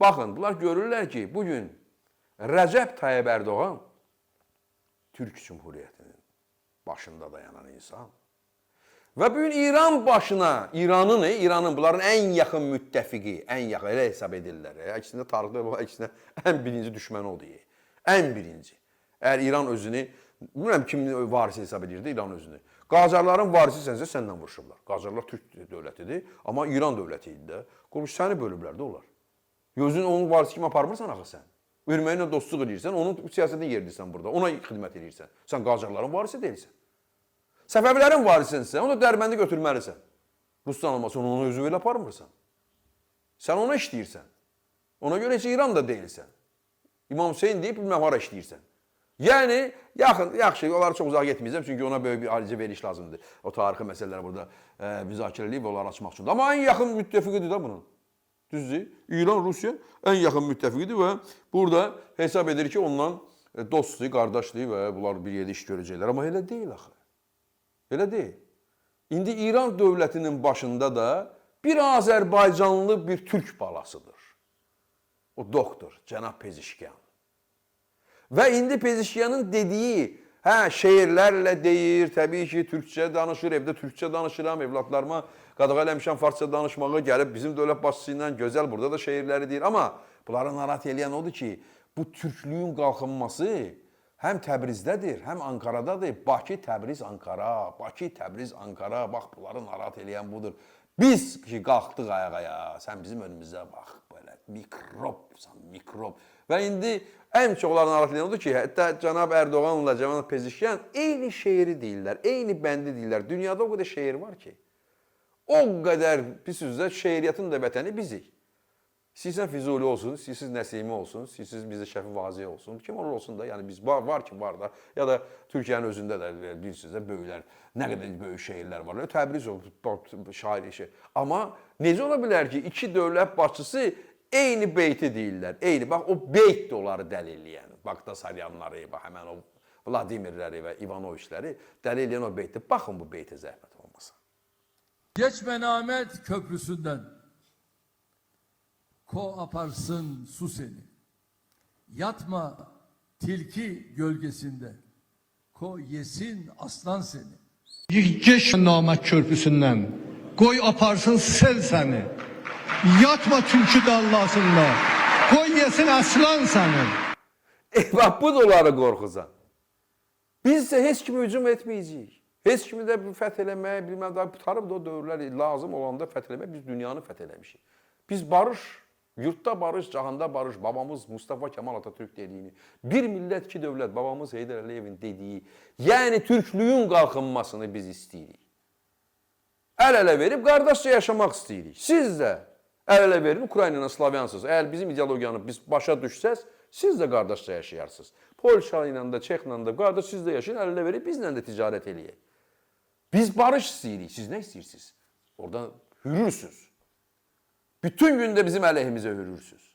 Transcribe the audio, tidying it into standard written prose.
Baxın, bunlar görürlər ki, bugün Rəcəb Tayyib Ərdoğan Türk Cumhuriyyətinin başında dayanan insan. Və bugün İran başına, İranın bunların ən yaxın müttəfiqi, ən yaxın, elə hesab edirlər. İkisində tarixdə, ikisində ən birinci düşməni o deyil. Ən birinci. Əgər İran özünü, bilmirəm kimin varisi hesab edirdi İran özünü. Qacarların varisi sənsə səndən vuruşurlar. Qacarlar Türk dövlətidir, amma İran dövləti idi də. Qurmuş səni bölüblər də onlar. Özün onun varisi kimi aparmırsan axı sən. Erməniylə dostluq edirsən, onun siyasətini yeridirsən burada, ona xidmət edirsən. Sən Qacarların varisi deyilsən. Səfəvilərin varisinsə, onu da dərbəndi götürməlisən. Ruslan olmasa onu özü elə aparmırsan. Sən ona işləyirsən. Ona görə heç İran da deyilsən. İmam Hüseyin deyib, bilməm hara işləyirsən. Yəni, yaxşı, onları çox uzaq getməyəcəm, çünki ona böyük bir alicə veriş lazımdır. O tarixi məsələləri burada müzakirə edib, onları açmaq üçün. Amma ən yaxın müttəfiqidir da bunun. Düzdür? İran, Rusiya ən yaxın müttəfiqidir və burada hesab edir ki, ondan dostluq, qardaşlıq və bunlar bir yerdə iş görəcəklər. Amma elə deyil axı. Elə deyil. İndi İran dövlətinin başında da bir Azərbaycanlı bir Türk balasıdır. O doktor, cənab Pezişkyan. Və indi Pezişkyanın dediyi, şeirlərlə deyir, təbii ki, türkçə danışır, evdə türkçə danışıram, evlatlarıma qadağa eləmişəm farsça danışmağı, gəlib bizim dövlət başçısı ilə gözəl, burada da şeirləri deyir. Amma bunları narahat eləyən odur ki, bu türklüyün qalxınması həm Təbrizdədir, həm Ankaradadır. Bakı, Təbriz, Ankara, Bakı, Təbriz, Ankara, bax, bunları narahat eləyən budur. Biz ki, qalxdıq ayağa, sən bizim önümüzə bax, belə mikrobsan, mikrob. Və indi ən çox onların narahat eləyən odur ki, hətta cənab Ərdoğanla cənab Pezişkyan eyni şeiri deyirlər, eyni bəndi deyirlər. Dünyada o qədər şeir var ki, o qədər pis sözlə şeiriyyatın da vətəni bizik. İstəyirsən Füzuli olsun, istəyirsiniz Nəsimi olsun, istəyirsiniz bizdə Şəfi Vaziyə olsun, kim olur olsun da, yəni biz var ki, var da, ya da Türkiyənin özündə də bilirsiniz də böyüklər, nə qədər böyük şeirlər var. Təbriz şair işi. Amma necə ola bilər ki, iki dövlət başçısı eyni beyti deyirlər, eyni, bax o beyt də onları dəli eləyən, Baqdasaryanları, həmən o Vladimirləri və İvanoviçləri dəli eləyən o beytdir. Baxın bu beytə zəhmət olmasa. Geçmenamət köprüsündən ko aparsın su seni. Yatma tilki gölgesinde. Ko yesin aslan seni. Geç namət körpüsündən, qoy aparsın sel səni. Yatma tülkü dallasında, qoy yesin aslan səni. Bax, bu da onları qorxuzan. Biz isə heç kimi hücum etməyəcəyik. Heç kimi də fəth eləməyə, bilməm, daha tutarıb da o dövrlər lazım olanda fəth eləmək, biz dünyanı fəth eləmişik. Biz barış, yurtda barış, cahanda barış, babamız Mustafa Kemal Atatürk dediyini, bir millət, iki dövlət, babamız Heydər Əliyevin dediyi, yəni türklüyün qalxınmasını biz istəyirik. Əl-ələ verib qardaşca yaşamaq istəyirik. Siz də əl-ələ verib Ukraynayla Slavyansınız. Əgər bizim ideologiyanı biz başa düşsəz, siz də qardaşca yaşayarsınız. Polşa ilə də, Çexlə də, qardaş siz də yaşayın, əl-ələ verib bizlə də ticarət eləyək. Biz barış istəyirik. Siz nə istəyirsiniz? Oradan hürürsünüz. Bütün gündə bizim əleyhimizə hürürsünüz.